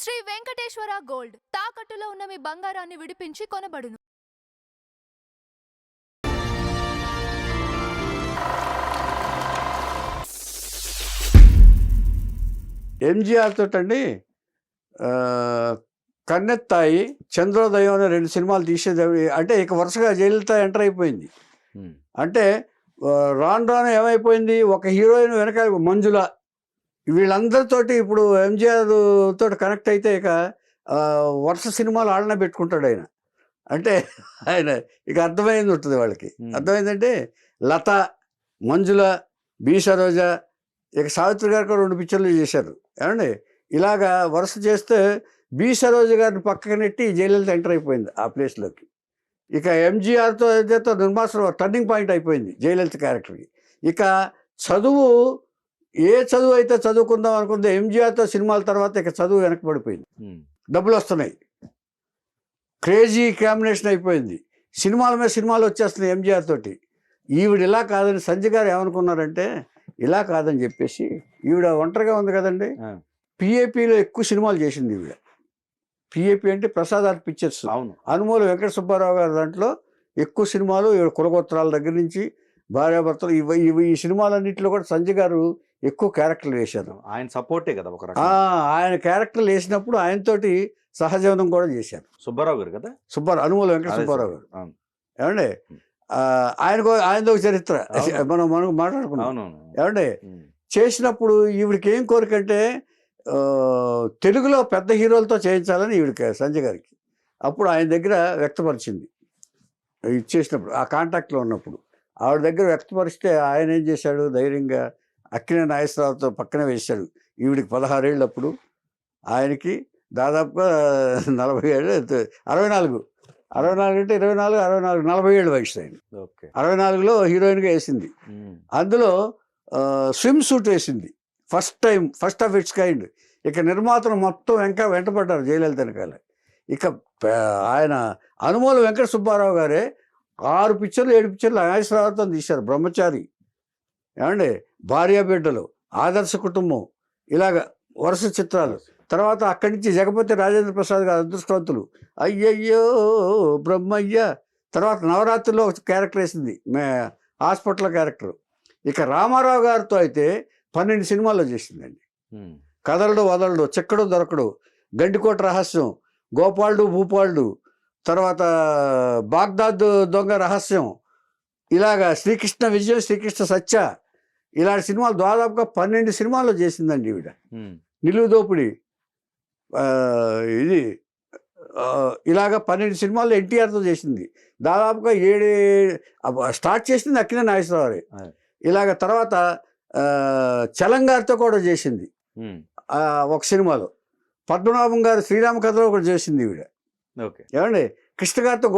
Shri Venkateswara gold తాకట్టులో ఉన్న మీ బంగారాన్ని విడిపించి కొనబడును. ఎంజీఆర్ తోటండి కన్నెత్తాయి, చంద్రోదయం అనే 2 సినిమాలు తీసేది. అంటే ఇక వరుసగా జయలలిత ఎంటర్ అయిపోయింది. అంటే రాను రాను ఏమైపోయింది, ఒక హీరోయిన్ వెనకాల మంజుల, వీళ్ళందరితోటి ఇప్పుడు ఎంజీఆర్ తోటి కనెక్ట్ అయితే ఇక వరుస సినిమాలు ఆడనే పెట్టుకుంటాడు ఆయన. అంటే ఆయన ఇక అర్థమైంది ఉంటుంది వాళ్ళకి. అర్థమైందంటే లత, మంజుల, బి సరోజ, ఇక సావిత్రి గారు కూడా 2 పిక్చర్లు చేశారు. ఏమండి ఇలాగా వరుస చేస్తే బి సరోజ గారిని పక్కన నెట్టి జయలలిత ఎంటర్ అయిపోయింది ఆ ప్లేస్లోకి. ఇక ఎంజీఆర్తో ఏదైతే నిర్మాసం టర్నింగ్ పాయింట్ అయిపోయింది జయలలిత క్యారెక్టర్కి. ఇక చదువు, ఏ చదువు అయితే చదువుకుందాం అనుకుంటే ఎంజీఆర్తో సినిమాల తర్వాత ఇక చదువు వెనకబడిపోయింది. డబ్బులు వస్తున్నాయి, క్రేజీ కాంబినేషన్ అయిపోయింది, సినిమాల మీద సినిమాలు వచ్చేస్తున్నాయి ఎంజీఆర్ తోటి. ఈవిడ ఇలా కాదని సంజయ్ గారు ఏమనుకున్నారంటే, ఇలా కాదని చెప్పేసి ఈవిడ ఒంటరిగా ఉంది కదండి, పిఏపిలో ఎక్కువ సినిమాలు చేసింది ఈవిడ. పిఏపి అంటే ప్రసాద్ ఆర్ట్ పిక్చర్స్, అనుమూల వెంకట సుబ్బారావు గారి దాంట్లో ఎక్కువ సినిమాలు, ఈవిడ కులగోత్రాల దగ్గర నుంచి భార్యాభర్తలు ఈ సినిమాలన్నింటిలో కూడా సంజయ్ గారు ఎక్కువ క్యారెక్టర్లు వేశారు. ఆయన సపోర్టే కదా ఒక ఆయన క్యారెక్టర్లు వేసినప్పుడు ఆయనతోటి సహజీవనం కూడా చేశారు. సుబ్బారావు గారు కదా, అనుమూల వెంకట సుబ్బారావు గారు. ఏమండి ఆయనదో ఒక చరిత్ర మనం మాట్లాడుకున్నాం. ఏమండి చేసినప్పుడు ఈవిడికి ఏం కోరికంటే తెలుగులో పెద్ద హీరోలతో చేయించాలని ఈవిడికి సంజయ్ గారికి అప్పుడు ఆయన దగ్గర వ్యక్తపరిచింది. ఇచ్చేసినప్పుడు ఆ కాంటాక్ట్లో ఉన్నప్పుడు ఆవిడ దగ్గర వ్యక్తపరిస్తే ఆయన ఏం చేశాడు, ధైర్యంగా అక్కినేని నాగేశ్వరరావుతో పక్కనే వేశాడు. ఈవిడికి 16 ఏళ్ళు అప్పుడు, ఆయనకి దాదాపుగా 40 ఏళ్ళు, 64 అంటే 24, 64, 40 ఏళ్ళు వయసు ఆయన. 64లో హీరోయిన్గా వేసింది. అందులో స్విమ్ సూట్ వేసింది ఫస్ట్ ఆఫ్ ఇట్స్ కైండ్. ఇక నిర్మాతలు మొత్తం వెంటపడ్డారు జయలలిత వెనకాల. ఇక ఆయన అనుమూల వెంకట సుబ్బారావు గారే 6 పిక్చర్లు 7 పిక్చర్లు నాగేశ్వరరావుతో తీశారు. బ్రహ్మచారి, ఏమండి భార్య బిడ్డలు, ఆదర్శ కుటుంబం, ఇలాగ వరుస చిత్రాలు. తర్వాత అక్కడి నుంచి జగపతి రాజేంద్ర ప్రసాద్ గారు అదృష్టవంతులు, అయ్యయ్యో బ్రహ్మయ్య. తర్వాత నవరాత్రిలో ఒక క్యారెక్టర్ వేసింది, హాస్పిటల్ క్యారెక్టర్. ఇక రామారావు గారితో అయితే 12 సినిమాల్లో చేసిందండి. కదలడు వదలడు, చెక్కడు దొరకడు, గండికోట రహస్యం, గోపాలుడు భూపాలుడు, తర్వాత బాగ్దాద్ దొంగ రహస్యం, ఇలాగా శ్రీకృష్ణ విజయం, శ్రీకృష్ణ సత్య, ఇలాంటి సినిమాలు దాదాపుగా 12 సినిమాల్లో చేసిందండి ఈవిడ. నిలువు దోపిడి, ఇది ఇలాగా 12 సినిమాల్లో ఎన్టీఆర్తో చేసింది. దాదాపుగా 7 స్టార్ట్ చేసింది అక్కినేని నాగేశ్వరరావు. ఇలాగ తర్వాత చలంగారితో కూడా చేసింది ఒక సినిమాలో. పద్మనాభం గారు శ్రీరామ కథలో కూడా చేసింది ఈవిడ. ఏమండి కృష్ణ గారితో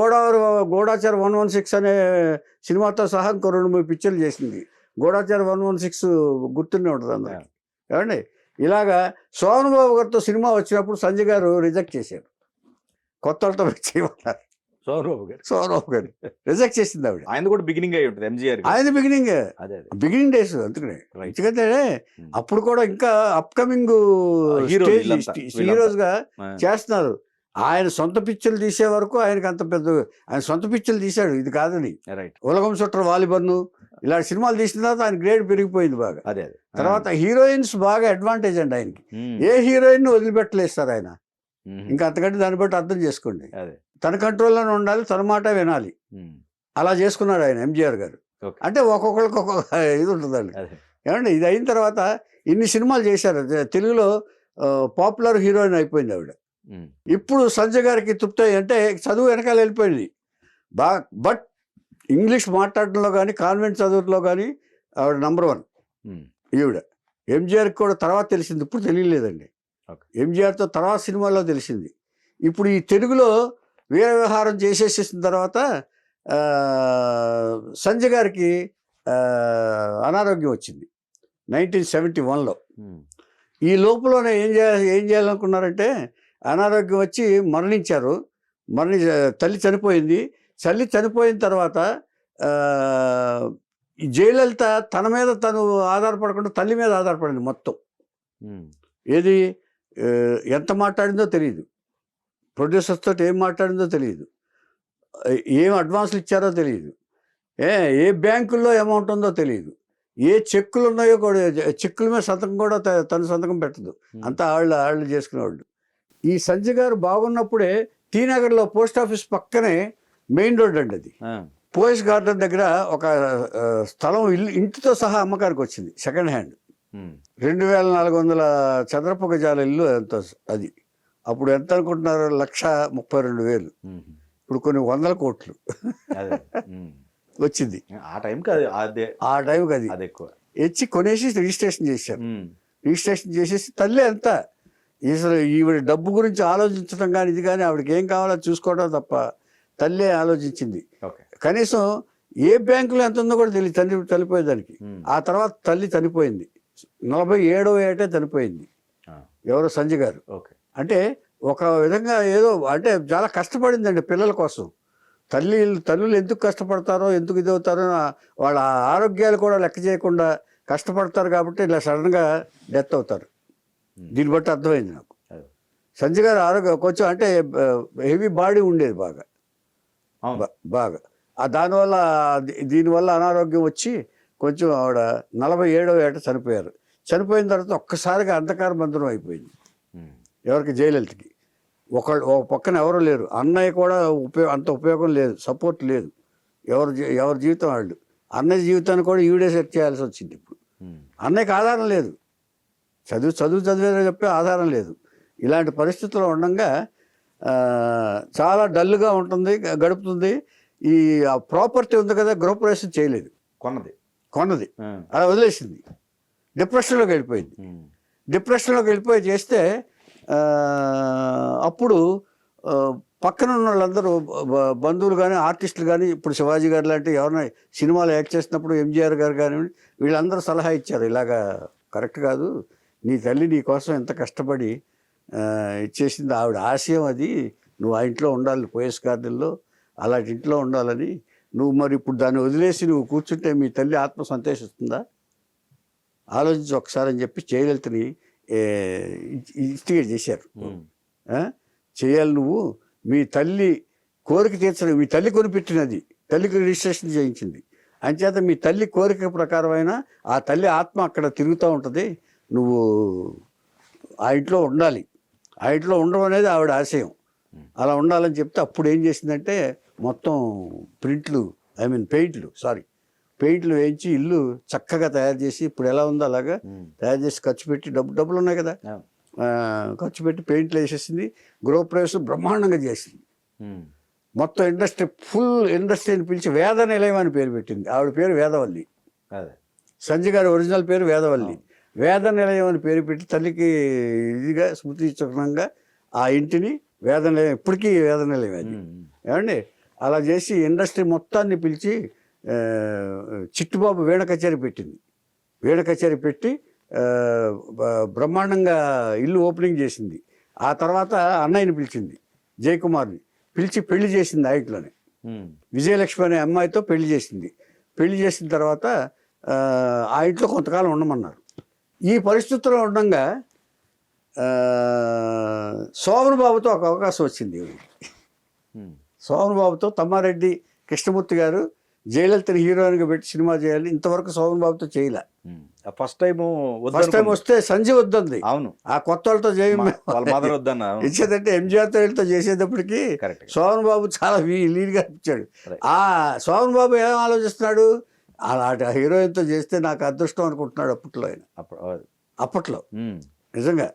గూఢాచార 116 అనే సినిమాతో సహా ఇంకో 2-3 పిక్చర్లు చేసింది. గూఢాచార 116 గుర్తునే ఉంటుంది అందరికి. ఏమండి ఇలాగా సోమన్ బాబు గారితో సినిమా వచ్చినప్పుడు సంజయ్ గారు రిజెక్ట్ చేశారు. కొత్త వాళ్ళతో చేయమన్నారు. సోమన్ బాబు గారు రిజెక్ట్ చేసింది ఆవిడ. ఆయన కూడా బిగినింగ్ అయి ఉంటుంది ఎంజీఆర్. ఆయన బిగినింగ్ డేస్ అందుకనే. ఎందుకంటే అప్పుడు కూడా ఇంకా అప్కమింగ్ హీరోస్గా చేస్తున్నారు. ఆయన సొంత పిక్చర్లు తీసే వరకు ఆయనకి అంత పెద్ద, ఆయన సొంత పిక్చర్లు తీశాడు, ఇది కాదని. ఉలగం చుట్టర్ వాలిబన్ను ఇలాంటి సినిమాలు తీసిన తర్వాత ఆయన గ్రేడ్ పెరిగిపోయింది బాగా. తర్వాత హీరోయిన్స్ బాగా అడ్వాంటేజ్ అండి ఆయనకి. ఏ హీరోయిన్ వదిలిపెట్టలేదు సార్ ఆయన. ఇంకా అంతకంటే దాన్ని బట్టి అర్థం చేసుకోండి. తన కంట్రోల్లోనే ఉండాలి, తన మాట వినాలి. అలా చేసుకున్నాడు ఆయన ఎంజీఆర్ గారు. అంటే ఒక్కొక్కరికి ఒక్కొక్క ఇది ఉంటుందండి. ఏమండి ఇది అయిన తర్వాత ఇన్ని సినిమాలు చేశారు. తెలుగులో పాపులర్ హీరోయిన్ అయిపోయింది ఆవిడ. ఇప్పుడు సంజయ్ గారికి తృప్తి అంటే చదువు వెనకాల వెళ్ళిపోయింది బాగా. బట్ ఇంగ్లీష్ మాట్లాడడంలో కానీ, కాన్వెంట్ చదువులో కానీ ఆవిడ నంబర్ 1 ఈవిడ. ఎంజీఆర్కి కూడా తర్వాత తెలిసింది, ఇప్పుడు తెలియలేదండి. ఎంజీఆర్తో తర్వాత సినిమాల్లో తెలిసింది. ఇప్పుడు ఈ తెలుగులో వీర వ్యవహారం చేసేసిన తర్వాత సంజయ్ గారికి అనారోగ్యం వచ్చింది 1971లో. ఈ లోపలనే ఏం చేయాలనుకున్నారంటే, అనారోగ్యం వచ్చి మరణించారు. తల్లి చనిపోయింది. తల్లి చనిపోయిన తర్వాత జయలలిత తన మీద తను ఆధారపడకుండా తల్లి మీద ఆధారపడింది మొత్తం. ఏది ఎంత మాట్లాడిందో తెలియదు, ప్రొడ్యూసర్స్ తోటి ఏం మాట్లాడిందో తెలియదు, ఏం అడ్వాన్స్లు ఇచ్చారో తెలియదు, ఏ బ్యాంకుల్లో అమౌంట్ ఉందో తెలియదు, ఏ చెక్కులు ఉన్నాయో కూడా చెక్కుల మీద సంతకం కూడా తన సంతకం పెట్టదు, అంతా వాళ్ళు చేసుకునేవాళ్ళు. ఈ సంజయ్ గారు బాగున్నప్పుడే టీ నగర్లో పోస్ట్ ఆఫీస్ పక్కనే మెయిన్ రోడ్ అండి, అది పోయస్ గార్డెన్ దగ్గర ఒక స్థలం ఇంటితో సహా అమ్మకానికి వచ్చింది, సెకండ్ హ్యాండ్, 2400 చదరపు గజాల ఇల్లు ఎంత అది. అప్పుడు ఎంత అనుకుంటున్నారు, 1,32,000. ఇప్పుడు కొన్ని 100 కోట్లు వచ్చింది ఆ టైంకి. అది ఎక్కువ ఇచ్చి కొనేసి రిజిస్ట్రేషన్ చేశారు. రిజిస్ట్రేషన్ చేసేసి తల్లి ఎంత అసలు ఈవిడ డబ్బు గురించి ఆలోచించడం కానీ ఇది కానీ ఆవిడకి ఏం కావాలో చూసుకోవడం తప్ప తల్లే ఆలోచించింది. కనీసం ఏ బ్యాంకులో ఎంత ఉందో కూడా తెలియదు తండ్రి చనిపోయేదానికి. ఆ తర్వాత తల్లి చనిపోయింది, 47వ ఏటే చనిపోయింది. ఎవరో సంజయ్ గారు. అంటే ఒక విధంగా ఏదో అంటే చాలా కష్టపడిందండి పిల్లల కోసం. తల్లులు ఎందుకు కష్టపడతారో ఎందుకు ఇది అవుతారో వాళ్ళ ఆరోగ్యాలు కూడా లెక్క చేయకుండా కష్టపడతారు కాబట్టి ఇలా సడన్గా డెత్ అవుతారు. దీన్ని బట్టి అర్థమైంది నాకు. సంజయ్ గారు ఆరోగ్యం కొంచెం అంటే హెవీ బాడీ ఉండేది బాగా దీనివల్ల అనారోగ్యం వచ్చి కొంచెం ఆవిడ 47వ ఏట చనిపోయారు. చనిపోయిన తర్వాత ఒక్కసారిగా అంధకార బంధనం అయిపోయింది. ఎవరికి? జయలలితకి. ఒక పక్కన ఎవరు లేరు, అన్నయ్య కూడా అంత ఉపయోగం లేదు, సపోర్ట్ లేదు, ఎవరి జీవితం వాళ్ళు. అన్నయ్య జీవితాన్ని కూడా ఈవిడే సెట్ చేయాల్సి వచ్చింది. ఇప్పుడు అన్నయ్యకి ఆధారం లేదు, చదివేదో చెప్పే ఆధారం లేదు. ఇలాంటి పరిస్థితుల్లో ఉండగా చాలా డల్గా ఉంటుంది, గడుపుతుంది. ఈ ప్రాపర్టీ ఉంది కదా, గృహప్రవేశం చేయలేదు, కొన్నది అలా వదిలేసింది. డిప్రెషన్లోకి వెళ్ళిపోయి చేస్తే అప్పుడు పక్కన ఉన్న వాళ్ళందరూ బంధువులు కానీ ఆర్టిస్టులు కానీ, ఇప్పుడు శివాజీ గారు లాంటి ఎవరైనా సినిమాలు యాక్ట్ చేసినప్పుడు ఎంజీఆర్ గారు కానివ్వండి, వీళ్ళందరూ సలహా ఇచ్చారు, ఇలాగా కరెక్ట్ కాదు, నీ తల్లి నీ కోసం ఎంత కష్టపడి ఇచ్చేసింది, ఆవిడ ఆశయం అది, నువ్వు ఆ ఇంట్లో ఉండాలి, పోయస్ గార్డెన్లో అలాంటి ఇంట్లో ఉండాలని. నువ్వు మరి ఇప్పుడు దాన్ని వదిలేసి నువ్వు కూర్చుంటే మీ తల్లి ఆత్మ సంతోషిస్తుందా, ఆలోచించి ఒకసారి అని చెప్పి జయలలితని ఇన్స్టిగేట్ చేశారు. చేయాలి నువ్వు, మీ తల్లి కోరిక తీర్చడం, మీ తల్లి కొనిపెట్టినది, తల్లికి రిజిస్ట్రేషన్ చేయించింది, అంచేత మీ తల్లి కోరిక ప్రకారమైన ఆ తల్లి ఆత్మ అక్కడ తిరుగుతూ ఉంటుంది, నువ్వు ఆ ఇంట్లో ఉండాలి, ఆ ఇంట్లో ఉండడం అనేది ఆవిడ ఆశయం, అలా ఉండాలని చెప్తే అప్పుడు ఏం చేసిందంటే మొత్తం పెయింట్లు వేయించి ఇల్లు చక్కగా తయారు చేసి, ఇప్పుడు ఎలా ఉందో అలాగా తయారు చేసి ఖర్చు పెట్టి, డబ్బులు ఉన్నాయి కదా, ఖర్చు పెట్టి పెయింట్లు వేసేసింది. గృహప్రవేశం బ్రహ్మాండంగా చేసింది. మొత్తం ఫుల్ ఇండస్ట్రీని పిలిచి వేద నిలయం అని పేరు పెట్టింది. ఆవిడ పేరు వేదవల్లి, సంజయ్ గారి ఒరిజినల్ పేరు వేదవల్లి. వేద నిలయం అని పేరు పెట్టి తల్లికి ఇదిగా స్మృతిచక్రంగా ఆ ఇంటిని వేద నిలయం, ఇప్పటికీ వేద నిలయం అది. ఏమండి అలా చేసి ఇండస్ట్రీ మొత్తాన్ని పిలిచి చిట్టుబాబు వీణ కచేరీ పెట్టింది. వీణ కచేరీ పెట్టి బ్రహ్మాండంగా ఇల్లు ఓపెనింగ్ చేసింది. ఆ తర్వాత అన్నయ్యని పిలిచింది, జయకుమార్ని పిలిచి పెళ్లి చేసింది ఆ ఇంట్లోనే. విజయలక్ష్మి అనే అమ్మాయితో పెళ్లి చేసింది. పెళ్లి చేసిన తర్వాత ఆ ఇంట్లో కొంతకాలం ఉండమన్నారు. ఈ పరిస్థితుల్లో ఉండగా శోభన్ బాబుతో ఒక అవకాశం వచ్చింది. శోభన్ బాబుతో తమ్మారెడ్డి కృష్ణమూర్తి గారు జయలలితని హీరోయిన్గా పెట్టి సినిమా చేయాలి, ఇంతవరకు శోభన్ బాబుతో చేయలే. ఫస్ట్ టైం వస్తే సంజయ్ వద్దంది. అవును, ఆ కొత్త వాళ్ళతో ఇచ్చేదంటే ఎంజీఆర్తో వీళ్ళతో చేసేటప్పటికి శోభన్ బాబు చాలా లీడ్గా ఇచ్చాడు. ఆ శోభన్ బాబు ఏం ఆలోచిస్తున్నాడు, అలాంటి హీరోయిన్తో చేస్తే నాకు అదృష్టం అనుకుంటున్నాడు అప్పట్లో. ఆయన అప్పట్లో నిజంగా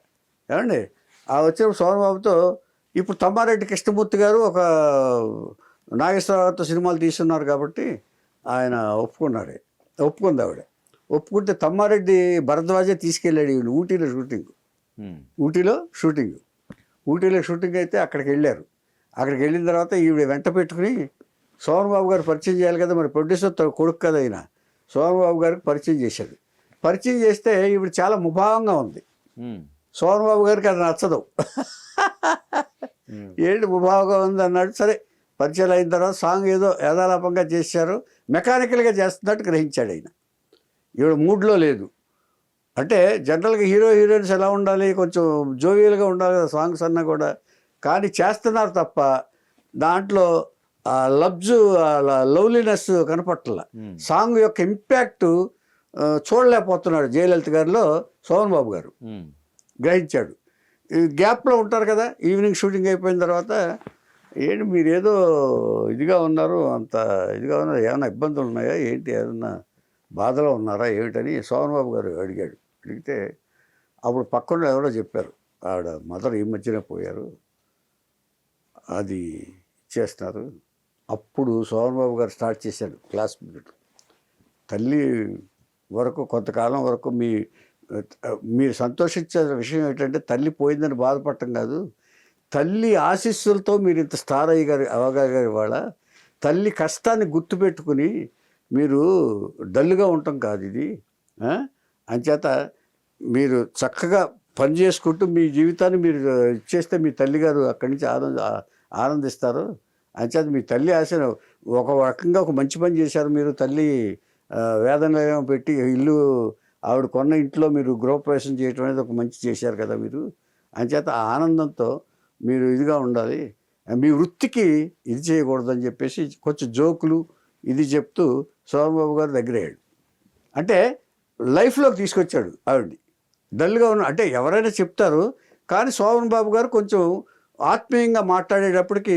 ఏమండి ఆ వచ్చినప్పుడు శోభన్ బాబుతో ఇప్పుడు తమ్మారెడ్డి కృష్ణమూర్తి గారు ఒక నాగేశ్వరరావుతో సినిమాలు తీస్తున్నారు కాబట్టి ఆయన ఒప్పుకుంది ఆవిడ. ఒప్పుకుంటే తమ్మారెడ్డి భరద్వాజే తీసుకెళ్ళాడు ఊటీలో షూటింగ్ అయితే అక్కడికి వెళ్ళారు. అక్కడికి వెళ్ళిన తర్వాత ఈవిడ వెంట పెట్టుకుని శోభన్ బాబు గారు పరిచయం చేయాలి కదా, మరి ప్రొడ్యూసర్ కొడుకు కదా ఆయన, శోభన్ బాబు గారికి పరిచయం చేశాడు. పరిచయం చేస్తే ఈవిడ చాలా ముభావంగా ఉంది. శోభన్ బాబు గారికి అది నచ్చదు. ఏంటి ముభావంగా ఉంది అన్నాడు. సరే పరిచయాలు అయిన తర్వాత సాంగ్ ఏదో యథాలాపంగా చేశారు, మెకానికల్గా చేస్తున్నట్టు గ్రహించాడు ఆయన. ఈవిడ మూడ్లో లేదు. అంటే జనరల్గా హీరోయిన్స్ ఎలా ఉండాలి, కొంచెం జోవియల్గా ఉండాలి కదా సాంగ్స్ అన్నా కూడా. కానీ చేస్తున్నారు తప్ప దాంట్లో ఆ లవ్లీనెస్ కనపట్ల. సాంగ్ యొక్క ఇంపాక్ట్ చూడలేకపోతున్నాడు జయలలిత గారిలో సోమన్ బాబు గారు గ్రహించాడు. ఈ గ్యాప్లో ఉంటారు కదా, ఈవినింగ్ షూటింగ్ అయిపోయిన తర్వాత ఏంటి మీరు ఏదో ఇదిగా ఉన్నారు, అంత ఇదిగా ఉన్నారు, ఏమైనా ఇబ్బందులు ఉన్నాయా ఏంటి, ఏదన్నా బాధలో ఉన్నారా ఏమిటని సోమన్ బాబు గారు అడిగాడు. అడిగితే అప్పుడు పక్కన ఎవరో చెప్పారు, ఆవిడ మదర్ ఈ మధ్యనే పోయారు, అది ఇచ్చేస్తున్నారు. అప్పుడు సోమన్ బాబు గారు స్టార్ట్ చేశాడు క్లాస్ పీరియడ్. తల్లి వరకు కొంతకాలం వరకు మీరు సంతోషించే విషయం ఏంటంటే తల్లి పోయిందని బాధపడటం కాదు, తల్లి ఆశీస్సులతో మీరు ఇంత స్టార్ అవగారు ఇవాళ. తల్లి కష్టాన్ని గుర్తుపెట్టుకుని మీరు డల్గా ఉండటం కాదు ఇది. అంచేత మీరు చక్కగా పని చేసుకుంటూ మీ జీవితాన్ని మీరు ఇచ్చేస్తే మీ తల్లిగారు అక్కడి నుంచి ఆనందిస్తారు. అంచేత మీ తల్లి ఆశను ఒక రకంగా ఒక మంచి పని చేశారు మీరు. తల్లి వేదన పెట్టి ఇల్లు ఆవిడ కొన్న ఇంట్లో మీరు గృహప్రవేశం చేయటం అనేది ఒక మంచి చేశారు కదా మీరు. అంచేత ఆ ఆనందంతో మీరు ఇదిగా ఉండాలి, మీ వృత్తికి ఇది చేయకూడదని చెప్పేసి కొంచెం జోకులు ఇది చెప్తూ సోమన్ బాబు గారు దగ్గరయ్యాడు. అంటే లైఫ్లోకి తీసుకొచ్చాడు ఆవిడ్ని. డల్గా ఉన్న అంటే ఎవరైనా చెప్తారు, కానీ సోమన్ బాబు గారు కొంచెం ఆత్మీయంగా మాట్లాడేటప్పటికి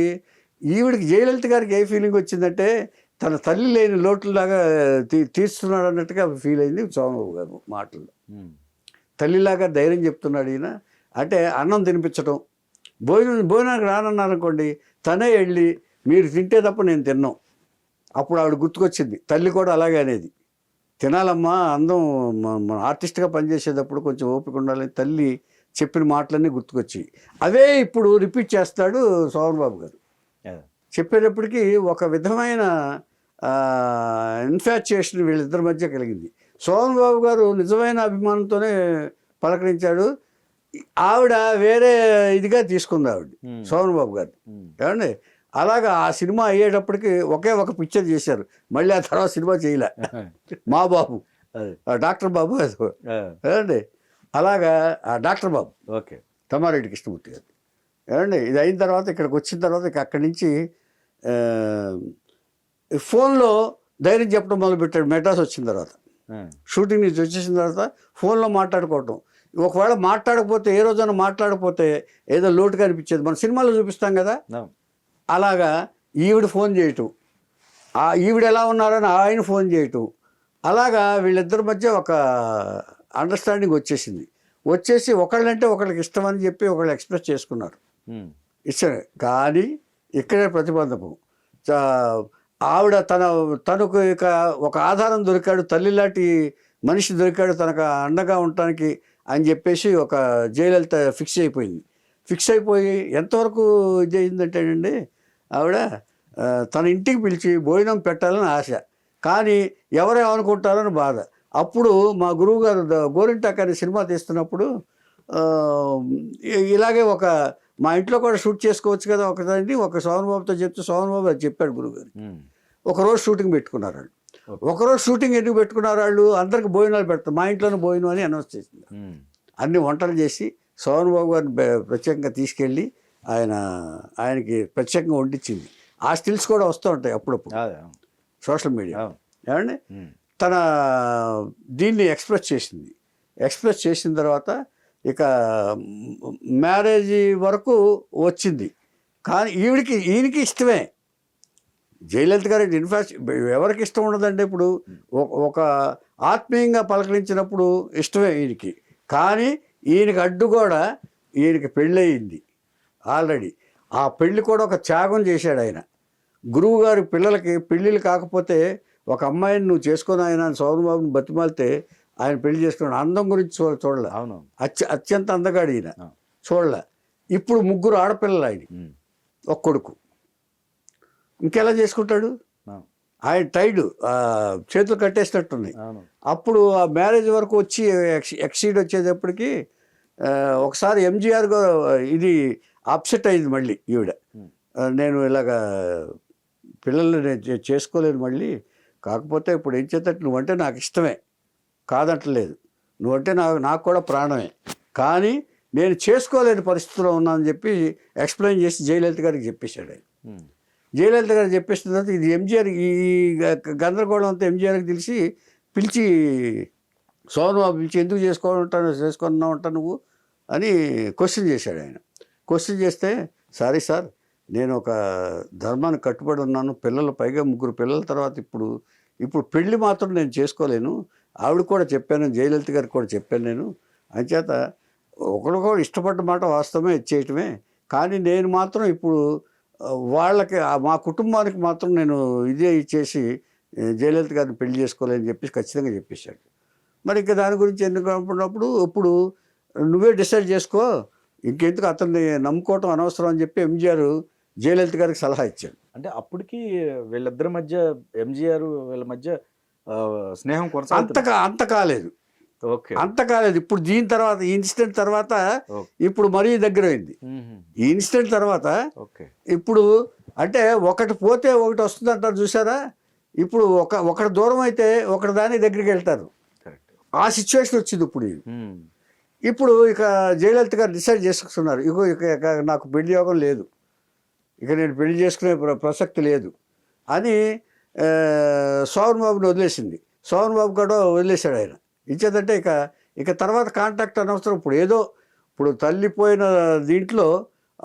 ఈవిడికి జయలలిత గారికి ఏ ఫీలింగ్ వచ్చిందంటే తన తల్లి లేని లోటులాగా తీస్తున్నాడు అన్నట్టుగా ఫీల్ అయింది సోమన్ బాబు గారు మాటల్లో. తల్లిలాగా ధైర్యం చెప్తున్నాడు ఈయన. అంటే అన్నం తినిపించడం, భోజనానికి రానన్నారనుకోండి, తనే వెళ్ళి మీరు తింటే తప్ప నేను తిన్నాం. అప్పుడు ఆవిడ గుర్తుకొచ్చింది, తల్లి కూడా అలాగే అనేది, తినాలమ్మా అందం, మన ఆర్టిస్ట్గా పనిచేసేటప్పుడు కొంచెం ఓపిక ఉండాలని తల్లి చెప్పిన మాటలన్నీ గుర్తుకొచ్చి అవే ఇప్పుడు రిపీట్ చేస్తాడు సోమన్ బాబు గారు. చెప్పేటప్పటికి ఒక విధమైన ఇన్ఫాచ్యుయేషన్ వీళ్ళిద్దరి మధ్య కలిగింది. సోమన్ బాబు గారు నిజమైన అభిమానంతోనే పలకరించాడు, ఆవిడ వేరే ఇదిగా తీసుకుంది ఆవిడ సోమన్ బాబు గారు. ఏమండి అలాగా ఆ సినిమా అయ్యేటప్పటికి ఒకే ఒక పిక్చర్ చేశారు, మళ్ళీ ఆ తర్వాత సినిమా చేయలే. మా బాబు డాక్టర్ బాబు ఏమండి, అలాగా డాక్టర్ బాబు ఓకే తమ్మారెడ్డి కృష్ణమూర్తి గారు. ఏమండి ఇది అయిన తర్వాత ఇక్కడికి వచ్చిన తర్వాత అక్కడి నుంచి ఫోన్లో ధైర్యం చెప్పడం మొదలుపెట్టాడు. మెడ్రాస్ వచ్చిన తర్వాత, షూటింగ్ నుంచి వచ్చేసిన తర్వాత ఫోన్లో మాట్లాడుకోవటం. ఒకవేళ మాట్లాడకపోతే, ఏ రోజైనా మాట్లాడకపోతే ఏదో లోటుగా అనిపించేది. మనం సినిమాలో చూపిస్తాం కదా, అలాగా ఈవిడ ఫోన్ చేయటం, ఈవిడ ఎలా ఉన్నారని ఆయన ఫోన్ చేయటం, అలాగా వీళ్ళిద్దరి మధ్య ఒక అండర్స్టాండింగ్ వచ్చేసి ఒకళ్ళంటే ఒకళ్ళకి ఇష్టం అని చెప్పి ఒకళ్ళు ఎక్స్ప్రెస్ చేసుకున్నారు. ఇష్టమే కానీ ఇక్కడే ప్రతిబంధకం. ఆవిడ తనకు ఇక ఒక ఆధారం దొరికాడు, తల్లిలాంటి మనిషి దొరికాడు తనకు అండగా ఉండటానికి అని చెప్పేసి ఒక జయలలిత ఫిక్స్ అయిపోయి ఎంతవరకు ఇది అయిందంటేనండి, ఆవిడ తన ఇంటికి పిలిచి భోజనం పెట్టాలని ఆశ, కానీ ఎవరేమనుకుంటారని బాధ. అప్పుడు మా గురువు గారు గోరింటాక్ అనే సినిమా తీస్తున్నప్పుడు ఇలాగే మా ఇంట్లో కూడా షూట్ చేసుకోవచ్చు కదా ఒకదాన్ని ఒక సోమన్ బాబుతో చెప్తే సోమన్ బాబు అది చెప్పాడు గురువుగారు. ఒకరోజు షూటింగ్ పెట్టుకున్నారు వాళ్ళు. ఒకరోజు షూటింగ్ ఎందుకు పెట్టుకున్నారు వాళ్ళు, అందరికి భోజనాలు పెడతారు, మా ఇంట్లోనే భోజనం అని అనౌన్స్ చేసింది. అన్ని వంటలు చేసి సోమన్ బాబు గారిని ప్రత్యేకంగా తీసుకెళ్ళి ఆయనకి ప్రత్యేకంగా వండించింది. ఆ స్టిల్స్ కూడా వస్తూ ఉంటాయి అప్పుడప్పుడు సోషల్ మీడియా. ఏమండి తన దీన్ని ఎక్స్ప్రెస్ చేసిన తర్వాత ఇక మ్యారేజ్ వరకు వచ్చింది. కానీ ఈయనకి ఇష్టమే. జయలలిత గారి ఎవరికి ఇష్టం ఉండదండి. ఇప్పుడు ఒక ఆత్మీయంగా పలకరించినప్పుడు ఇష్టమే ఈయనకి. కానీ ఈయనకి అడ్డు కూడా ఈయనకి పెళ్ళయింది ఆల్రెడీ. ఆ పెళ్ళి కూడా ఒక త్యాగం చేశాడు ఆయన. గురువు గారి పిల్లలకి పెళ్ళిళ్ళు కాకపోతే ఒక అమ్మాయిని నువ్వు చేసుకొని ఆయన సోమన్ బాబుని బతిమాలితే ఆయన పెళ్లి చేసుకున్నాడు. అందం గురించి చూడలే. అవును, అత్యంత అందగాడు ఈయన, చూడలే. ఇప్పుడు 3 ఆడపిల్లలు ఆయన, ఒక కొడుకు. ఇంకెలా చేసుకుంటాడు? ఆయన టైడ్ చేతులు కట్టేసినట్టున్నాయి. అప్పుడు ఆ మ్యారేజ్ వరకు వచ్చి ఎక్సీడ్ వచ్చేటప్పటికి ఒకసారి ఎంజీఆర్ ఇది అప్సెట్ అయింది మళ్ళీ ఈవిడ. నేను ఇలాగా పిల్లల్ని నేను చేసుకోలేను మళ్ళీ, కాకపోతే ఇప్పుడు ఏం చేత నువ్వంటే నాకు ఇష్టమే కాదంటలేదు, నువ్వంటే నాకు కూడా ప్రాణమే, కానీ నేను చేసుకోలేని పరిస్థితిలో ఉన్నానని చెప్పి ఎక్స్ప్లెయిన్ చేసి జయలలిత గారికి చెప్పేశాడు ఆయన. జయలలిత గారు చెప్పేసిన తర్వాత ఇది ఎంజీఆర్, ఈ గందరగోళం అంతా ఎంజీఆర్కి పిలిచి సోమబాబు పిలిచి ఎందుకు చేసుకున్నావు అంటా నువ్వు అని క్వశ్చన్ చేశాడు ఆయన. క్వశ్చన్ చేస్తే, సారీ సార్, నేను ఒక ధర్మానికి కట్టుబడి ఉన్నాను, పిల్లలు పైగా 3 పిల్లల తర్వాత ఇప్పుడు పెళ్లి మాత్రం నేను చేసుకోలేను, ఆవిడ కూడా చెప్పాను, జయలలిత గారికి కూడా చెప్పాను నేను, అంచేత ఒకరికొకరు ఇష్టపడ్డ మాట వాస్తవమే ఇచ్చేయటమే, కానీ నేను మాత్రం ఇప్పుడు వాళ్ళకి మా కుటుంబానికి మాత్రం నేను ఇదే ఇచ్చేసి జయలలిత గారిని పెళ్లి చేసుకోలేని చెప్పేసి ఖచ్చితంగా చెప్పేశాడు. మరి ఇంకా దాని గురించి ఎందుకు అనుకున్నప్పుడు ఇప్పుడు నువ్వే డిసైడ్ చేసుకో, ఇంకెందుకు అతన్ని నమ్ముకోవటం అనవసరం అని చెప్పి ఎంజీఆర్ జయలలిత గారికి సలహా ఇచ్చాడు. అంటే అప్పటికి వీళ్ళిద్దరి మధ్య ఎంజీఆర్ వీళ్ళ మధ్య స్నేహం అంత కాలేదు. ఓకే, అంత కాలేదు. ఇప్పుడు దీని తర్వాత ఈ ఇన్సిడెంట్ తర్వాత ఇప్పుడు మరీ దగ్గర అయింది. ఈ ఇన్సిడెంట్ తర్వాత ఇప్పుడు అంటే ఒకటి పోతే ఒకటి వస్తుంది అంటారు చూసారా, ఇప్పుడు ఒకటి దూరం అయితే ఒకటి దాని దగ్గరికి వెళ్తారు. ఆ సిచ్యువేషన్ వచ్చింది ఇప్పుడు. ఇప్పుడు ఇక జయలలిత గారు డిసైడ్ చేసుకున్నారు, ఇక నాకు పెళ్లి యోగం లేదు, ఇక నేను పెళ్లి చేసుకునే ప్రసక్తి లేదు అని సోమన్ బాబుని వదిలేసింది. సోమన్ బాబు కూడా వదిలేశాడు ఆయన. ఇచ్చేదంటే ఇక తర్వాత కాంటాక్ట్ అనవసరం. ఇప్పుడు తల్లిపోయిన దీంట్లో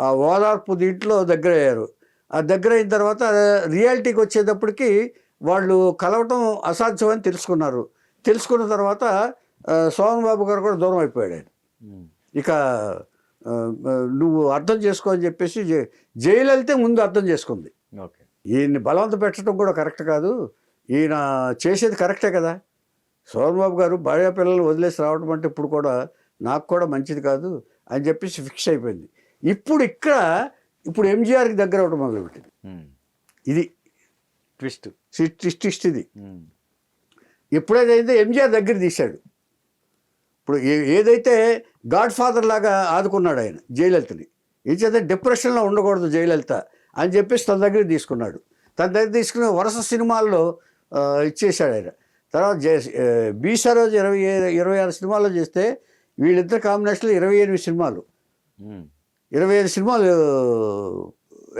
ఆ ఓదార్పు దీంట్లో దగ్గర అయ్యారు. ఆ దగ్గర అయిన తర్వాత రియాలిటీకి వచ్చేటప్పటికి వాళ్ళు కలవటం అసాధ్యమని తెలుసుకున్న తర్వాత సోమన్ బాబు గారు కూడా దూరం అయిపోయాడు ఆయన. ఇక నువ్వు అర్థం చేసుకో అని చెప్పేసి జయలలితే ముందు అర్థం చేసుకుంది. ఈయన్ని బలవంత పెట్టడం కూడా కరెక్ట్ కాదు, ఈయన చేసేది కరెక్టే కదా, సోమన్ బాబు గారు భార్య పిల్లలు వదిలేసి రావడం అంటే ఇప్పుడు కూడా నాకు కూడా మంచిది కాదు అని చెప్పేసి ఫిక్స్ అయిపోయింది. ఇప్పుడు ఎంజీఆర్కి దగ్గర అవడం మొదలుపెట్టింది. ఇది ట్విస్ట్ ఇది. ఎప్పుడైతే ఎంజీఆర్ దగ్గర తీశాడు, ఇప్పుడు ఏదైతే గాడ్ ఫాదర్ లాగా ఆదుకున్నాడు ఆయన జయలలితని, ఏదైతే డిప్రెషన్లో ఉండకూడదు జయలలిత అని చెప్పేసి తన దగ్గర తీసుకుని వరుస సినిమాల్లో ఇచ్చేశాడు ఆయన. తర్వాత బి సరోజ్ 26 సినిమాల్లో చేస్తే వీళ్ళిద్దరు కాంబినేషన్లో 28 సినిమాలు 25 సినిమాలు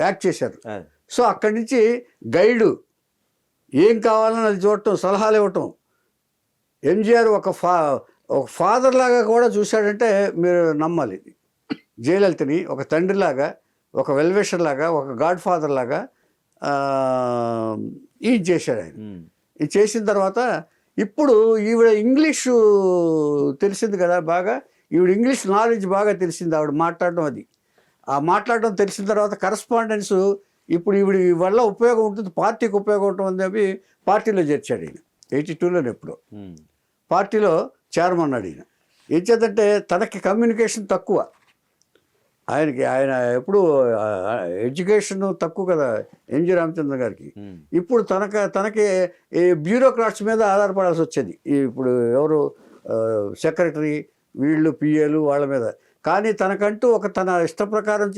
యాక్ట్ చేశారు. సో అక్కడి నుంచి గైడు ఏం కావాలని అది చూడటం, సలహాలు ఇవ్వటం. ఎంజీఆర్ ఒక ఫాదర్ లాగా కూడా చూశాడంటే మీరు నమ్మాలి. జయలలితని ఒక తండ్రిలాగా, ఒక వెల్విషర్ లాగా, ఒక గాడ్ ఫాదర్ లాగా ఇది చేశాడు ఆయన. ఇది చేసిన తర్వాత ఇప్పుడు ఈవిడ ఇంగ్లీషు తెలిసింది కదా బాగా, ఈవిడ ఇంగ్లీష్ నాలెడ్జ్ బాగా తెలిసింది ఆవిడ మాట్లాడడం. ఆ మాట్లాడడం తెలిసిన తర్వాత కరస్పాండెన్స్ ఇప్పుడు ఈవిడ వల్ల ఉపయోగం ఉంటుంది, పార్టీకి ఉపయోగం ఉంటుంది అని పార్టీలో చేర్చాడు ఈయన. 82లోనే ఎప్పుడో పార్టీలో చేరమన్నాడు ఈయన. ఏం చేద్దంటే తనకి కమ్యూనికేషన్ తక్కువ, ఆయన ఎప్పుడు ఎడ్యుకేషన్ తక్కువ కదా ఎంజి రామచంద్ర గారికి. ఇప్పుడు తనకి బ్యూరోక్రాట్స్ మీద ఆధారపడాల్సి వచ్చేది. ఇప్పుడు ఎవరు సెక్రటరీ, వీళ్ళు పిఏలు వాళ్ళ మీద. కానీ తనకంటూ తన ఇష్ట ప్రకారం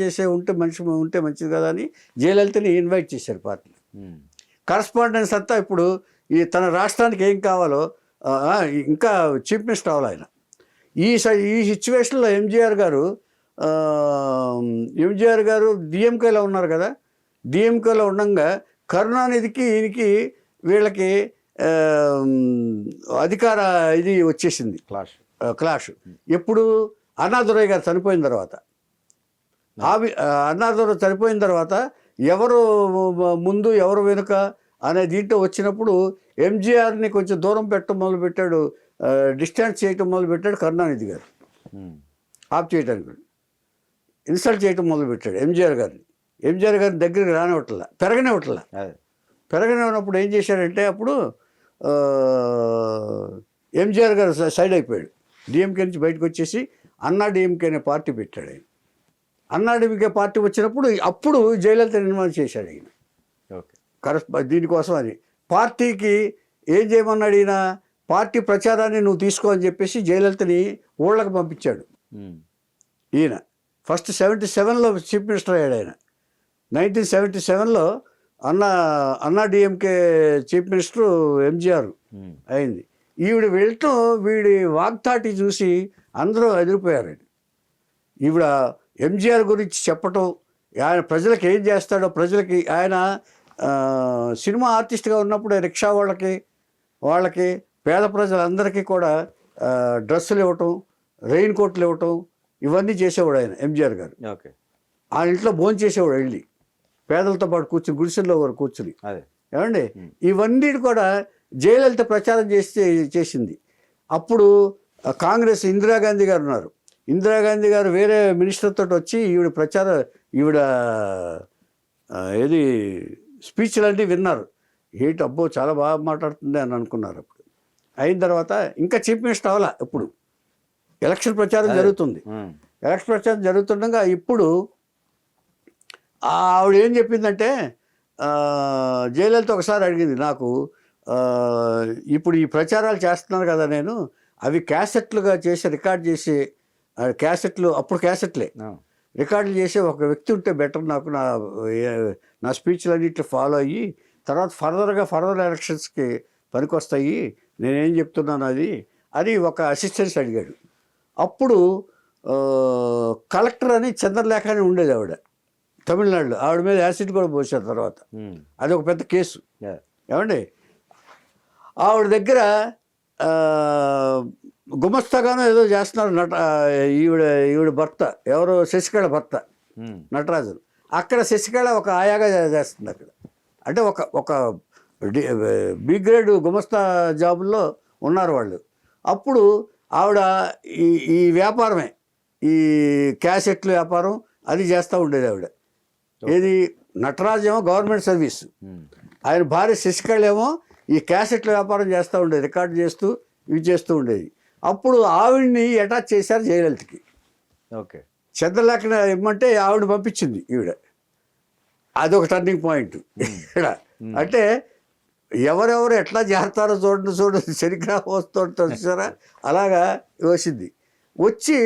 మనిషి ఉంటే మంచిది కదా అని జయలలితని ఇన్వైట్ చేశారు పార్టీ. కరస్పాండెన్స్ అంతా ఇప్పుడు తన రాష్ట్రానికి ఏం కావాలో ఇంకా చీఫ్ మినిస్టర్ అవ్వాలి ఆయన. ఈ సిచ్యువేషన్లో ఎంజీఆర్ గారు డిఎంకేలో ఉన్నారు కదా, డిఎంకేలో ఉండగా కరుణానిధికి వీళ్ళకి అధికార ఇది వచ్చేసింది, క్లాష్. ఎప్పుడు అన్నాదురై గారు చనిపోయిన తర్వాత, అన్నాదురై చనిపోయిన తర్వాత ఎవరు ముందు ఎవరు వెనుక అనే దీంట్లో వచ్చినప్పుడు ఎంజీఆర్ని కొంచెం దూరం పెట్టడం మొదలుపెట్టాడు, డిస్టెన్స్ చేయటం మొదలుపెట్టాడు కరుణానిధి గారు. ఆఫ్ చేయడానికి ఇన్సల్ట్ చేయటం మొదలుపెట్టాడు ఎంజీఆర్ గారిని దగ్గరికి పెరగనివ్వనప్పుడు ఏం చేశాడంటే అప్పుడు ఎంజీఆర్ గారు సైడ్ అయిపోయాడు. డిఎంకే నుంచి బయటకు వచ్చేసి అన్నా డిఎంకే అనే పార్టీ పెట్టాడు ఆయన. అన్నా డిఎంకే పార్టీ వచ్చినప్పుడు అప్పుడు జయలలిత నిర్మాణం చేశాడు ఆయన. దీనికోసం అని పార్టీకి ఏం చేయమన్నాడు ఈయన, పార్టీ ప్రచారాన్ని నువ్వు తీసుకో అని చెప్పేసి జయలలితని ఊళ్ళకి పంపించాడు ఈయన. ఫస్ట్ 77లో చీఫ్ మినిస్టర్ అయ్యాడు ఆయన. 1977లో అన్నా డిఎంకే చీఫ్ మినిస్టర్ ఎంజీఆర్ అయింది. ఈవిడ వెళ్ళటం వీడి వాగ్దాటి చూసి అందరూ ఎదిరిపోయారండి. ఈవిడ ఎంజీఆర్ గురించి చెప్పటం, ఆయన ప్రజలకు ఏం చేస్తాడో, ప్రజలకి ఆయన సినిమా ఆర్టిస్ట్గా ఉన్నప్పుడు రిక్షా వాళ్ళకి పేద ప్రజలందరికీ కూడా డ్రెస్సులు ఇవ్వటం, రెయిన్ కోట్లు ఇవ్వటం, ఇవన్నీ చేసేవాడు ఆయన ఎంజీఆర్ గారు. ఓకే. ఆ ఇంట్లో భోజనం చేసేవాడు వెళ్ళి, పేదలతో పాటు కూర్చుని, గుడిసెల్లో వారు కూర్చుని. ఏమండి, ఇవన్నీ కూడా జయలలిత ప్రచారం చేసింది. అప్పుడు కాంగ్రెస్ ఇందిరాగాంధీ గారు ఉన్నారు. ఇందిరాగాంధీ గారు వేరే మినిస్టర్ తోటి వచ్చి ఈవిడ ఏది స్పీచ్లు అంటే విన్నారు. ఏంటి అబ్బో చాలా బాగా మాట్లాడుతుంది అని అనుకున్నారు. అప్పుడు అయిన తర్వాత ఇంకా చీఫ్ మినిస్టర్ అవ్వాలా. ఇప్పుడు ఎలక్షన్ ప్రచారం జరుగుతుంది. ఎలక్షన్ ప్రచారం జరుగుతుండగా ఇప్పుడు ఆవిడ ఏం చెప్పిందంటే, జయలలిత ఒకసారి అడిగింది, నాకు ఇప్పుడు ఈ ప్రచారాలు చేస్తున్నాను కదా నేను, అవి క్యాసెట్లుగా చేసి రికార్డ్ చేసి, క్యాసెట్లు అప్పుడు క్యాసెట్లే రికార్డులు చేసే ఒక వ్యక్తి ఉంటే బెటర్, నాకు నా స్పీచ్లు అన్నింటిని ఫాలో అయ్యి తర్వాత ఫర్దర్ ఎలక్షన్స్కి పనికొస్తాయి, నేనేం చెప్తున్నాను అది ఒక అసిస్టెంట్స్ అడిగాడు. అప్పుడు కలెక్టర్ అని చంద్రలేఖ అని ఉండేది ఆవిడ, తమిళనాడులో. ఆవిడ మీద యాసిడ్ కూడా పోసారు తర్వాత. అది ఒక పెద్ద కేసు. ఏమండి, ఆవిడ దగ్గర గుమస్తాగానో ఏదో చేస్తున్నారు ఈవిడ భర్త, ఎవరో శశికళ భర్త నటరాజన్. అక్కడ శశికళ ఒక ఆయాగా చేస్తుంది అక్కడ. అంటే ఒక బి గ్రేడ్ గుమస్తా జాబుల్లో ఉన్నారు వాళ్ళు. అప్పుడు ఆవిడ ఈ వ్యాపారమే, ఈ క్యాసెట్ల వ్యాపారం అది చేస్తూ ఉండేది ఆవిడ. ఏది, నటరాజ్ ఏమో గవర్నమెంట్ సర్వీస్, ఆయన భార్య శశికళ ఏమో ఈ క్యాసెట్ల వ్యాపారం చేస్తూ ఉండేది, రికార్డు చేస్తూ ఇవి చేస్తూ ఉండేది. అప్పుడు ఆవిడ్ని అటాచ్ చేశారు జయలలితకి. ఓకే. చంద్రలేఖన ఇమ్మంటే ఆవిడ పంపించింది ఈవిడ. అదొక టర్నింగ్ పాయింట్ ఇక్కడ. అంటే ఎవరెవరు ఎట్లా చేస్తారో చూడండి, శనిగ్రహం వస్తుంటారు చూసారా, అలాగా వచ్చింది. వచ్చి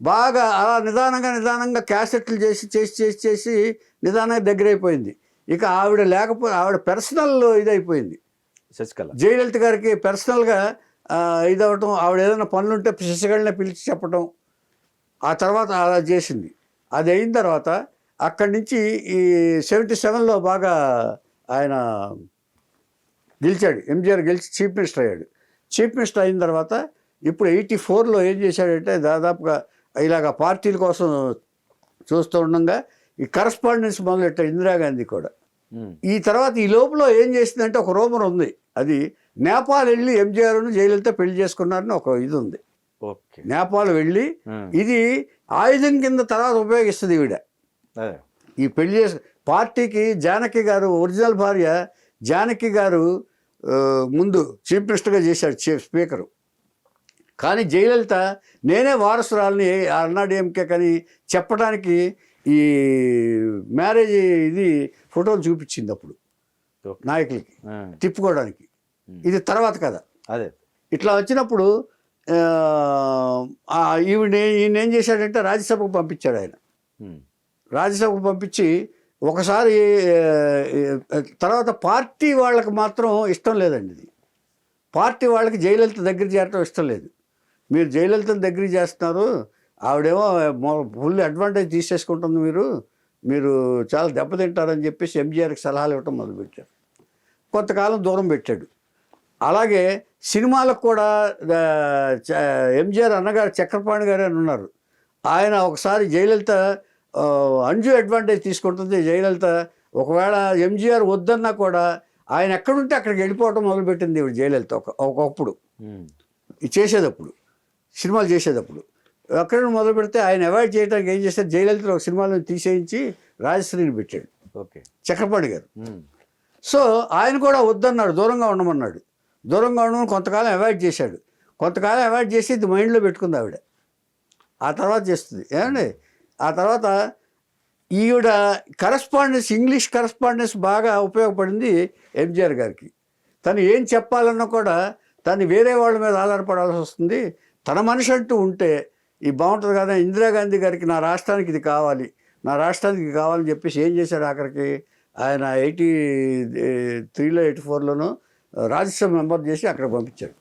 బాగా అలా నిదానంగా క్యాసెట్లు చేసి నిదానంగా దగ్గర అయిపోయింది. ఇక ఆవిడ లేకపోతే ఆవిడ పర్సనల్ ఇదైపోయింది. శశికళ జయలలిత గారికి పర్సనల్గా ఇదవటం, ఆవిడ ఏదైనా పనులుంటే శశికళనే పిలిచి చెప్పటం, ఆ తర్వాత అలా చేసింది. అది అయిన తర్వాత అక్కడి నుంచి ఈ 77లో బాగా ఆయన గెలిచాడు. ఎంజీఆర్ గెలిచి చీఫ్ మినిస్టర్ అయ్యాడు. చీఫ్ మినిస్టర్ అయిన తర్వాత ఇప్పుడు 84లో ఏం చేశాడంటే, దాదాపుగా ఇలాగ పార్టీల కోసం చూస్తూ ఉండగా ఈ కరస్పాండెన్స్ మొదలెట్టాడు ఇందిరాగాంధీ కూడా. ఈ తర్వాత ఈ లోపల ఏం చేసిందంటే, ఒక రూమర్ ఉంది, అది నేపాల్ వెళ్ళి ఎంజీఆర్ను జయలలిత పెళ్లి చేసుకున్నారని ఒక ఇది ఉంది. నేపాల్ వెళ్ళి ఇది ఆయుధం కింద తర్వాత ఉపయోగిస్తుంది ఈవిడ. ఈ పెళ్లి పార్టీకి జానకి గారు, ఒరిజినల్ భార్య జానకి గారు ముందు చీఫ్ మినిస్టర్గా చేశాడు, స్పీకరు. కానీ జయలలిత నేనే వారసురాలని అన్నాడీఎంకే కానీ చెప్పడానికి ఈ మ్యారేజ్ ఇది ఫోటోలు చూపించింది అప్పుడు నాయకులకి తిప్పుకోవడానికి. ఇది తర్వాత కదా. అదే ఇట్లా వచ్చినప్పుడు ఈయన ఏం చేశాడంటే రాజ్యసభకు పంపించాడు ఆయన. రాజ్యసభకు పంపించి ఒకసారి తర్వాత పార్టీ వాళ్ళకి మాత్రం ఇష్టం లేదండి. ఇది పార్టీ వాళ్ళకి జయలలిత దగ్గర చేరటం ఇష్టం లేదు. మీరు జయలలితను దగ్గర చేస్తున్నారు, ఆవిడేమో ఫుల్ అడ్వాంటేజ్ తీసేసుకుంటుంది, మీరు చాలా దెబ్బతింటారని చెప్పేసి ఎంజీఆర్కి సలహాలు ఇవ్వటం మొదలుపెట్టారు. కొంతకాలం దూరం పెట్టాడు. అలాగే సినిమాలకు కూడా ఎంజీఆర్ అన్నగారు చక్రపాణి గారు అని ఉన్నారు. ఆయన ఒకసారి జయలలిత అంజు అడ్వాంటేజ్ తీసుకుంటుంది. జయలలిత ఒకవేళ ఎంజీఆర్ వద్దన్నా కూడా ఆయన ఎక్కడుంటే అక్కడికి వెళ్ళిపోవటం మొదలుపెట్టింది ఇప్పుడు జయలలిత. ఒకప్పుడు చేసేటప్పుడు, సినిమాలు చేసేటప్పుడు అక్కడ మొదలు పెడితే ఆయన అవాయిడ్ చేయడానికి ఏం చేశారు, జయలలిత ఒక సినిమాలను తీసేయించి రాజశ్రీని పెట్టాడు. ఓకే. చక్రపాణి గారు. సో ఆయన కూడా వద్దన్నాడు, దూరంగా ఉండమన్నాడు. దూరంగా ఉండమని కొంతకాలం అవాయిడ్ చేశాడు. కొంతకాలం అవాయిడ్ చేసి ఇది మైండ్లో పెట్టుకుంది ఆవిడ. ఆ తర్వాత చేస్తుంది. ఏమండి, ఆ తర్వాత ఈవిడ కరస్పాండెన్స్, ఇంగ్లీష్ కరస్పాండెన్స్ బాగా ఉపయోగపడింది ఎంజీఆర్ గారికి. తను ఏం చెప్పాలన్నా కూడా తను వేరే వాళ్ళ మీద ఆధారపడాల్సి వస్తుంది. తన మనిషి అంటూ ఉంటే ఈ బాగుంటుంది కదా. ఇందిరాగాంధీ గారికి నా రాష్ట్రానికి ఇది కావాలి, నా రాష్ట్రానికి కావాలని చెప్పేసి ఏం చేశాడు, ఆఖరికి ఆయన 83లో 84లోనూ రాజ్యసభ మెంబర్ చేసి అక్కడ పంపించాడు.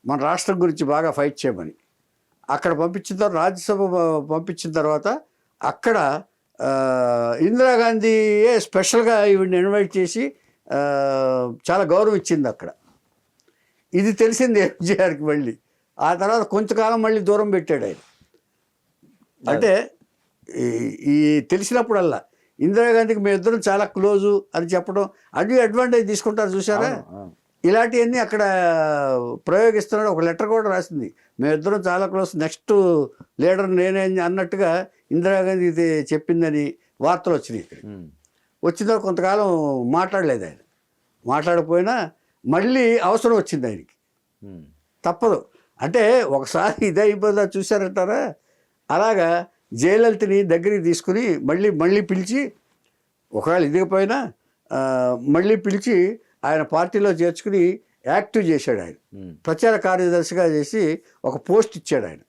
మన రాష్ట్రం గురించి బాగా ఫైట్ చేయమని. అక్కడ పంపించిన తర్వాత రాజ్యసభ పంపించిన తర్వాత అక్కడ ఇందిరాగాంధీయే స్పెషల్గా ఈవిడ్ని ఇన్వైట్ చేసి చాలా గౌరవం ఇచ్చింది అక్కడ. ఇది తెలిసింది ఎంజీఆర్కి. మళ్ళీ ఆ తర్వాత కొంతకాలం మళ్ళీ దూరం పెట్టాడు ఆయన. అంటే ఈ తెలిసినప్పుడల్లా ఇందిరాగాంధీకి మేము ఇద్దరం చాలా క్లోజు అని చెప్పడం, అది అడ్వాంటేజ్ తీసుకుంటారు చూసారా. ఇలాంటివన్నీ అక్కడ ప్రయోగిస్తున్నాడు. ఒక లెటర్ కూడా రాసింది, మేమిద్దరం చాలా క్లోజ్, నెక్స్ట్ లీడర్ నేనే అన్నట్టుగా ఇందిరాగాంధీ ఇది చెప్పిందని వార్తలు వచ్చినాయి. ఇక్కడ వచ్చిన తర్వాత కొంతకాలం మాట్లాడలేదు ఆయన. మాట్లాడకపోయినా మళ్ళీ అవసరం వచ్చింది ఆయనకి, తప్పదు. అంటే ఒకసారి ఇదే అయిపోదా చూశారంటారా. అలాగా జయలలితని దగ్గరికి తీసుకుని మళ్ళీ పిలిచి, ఒకవేళ ఇదిగిపోయినా మళ్ళీ పిలిచి ఆయన పార్టీలో చేర్చుకుని యాక్టివ్ చేశాడు ఆయన. ప్రచార కార్యదర్శిగా చేసి ఒక పోస్ట్ ఇచ్చాడు ఆయన.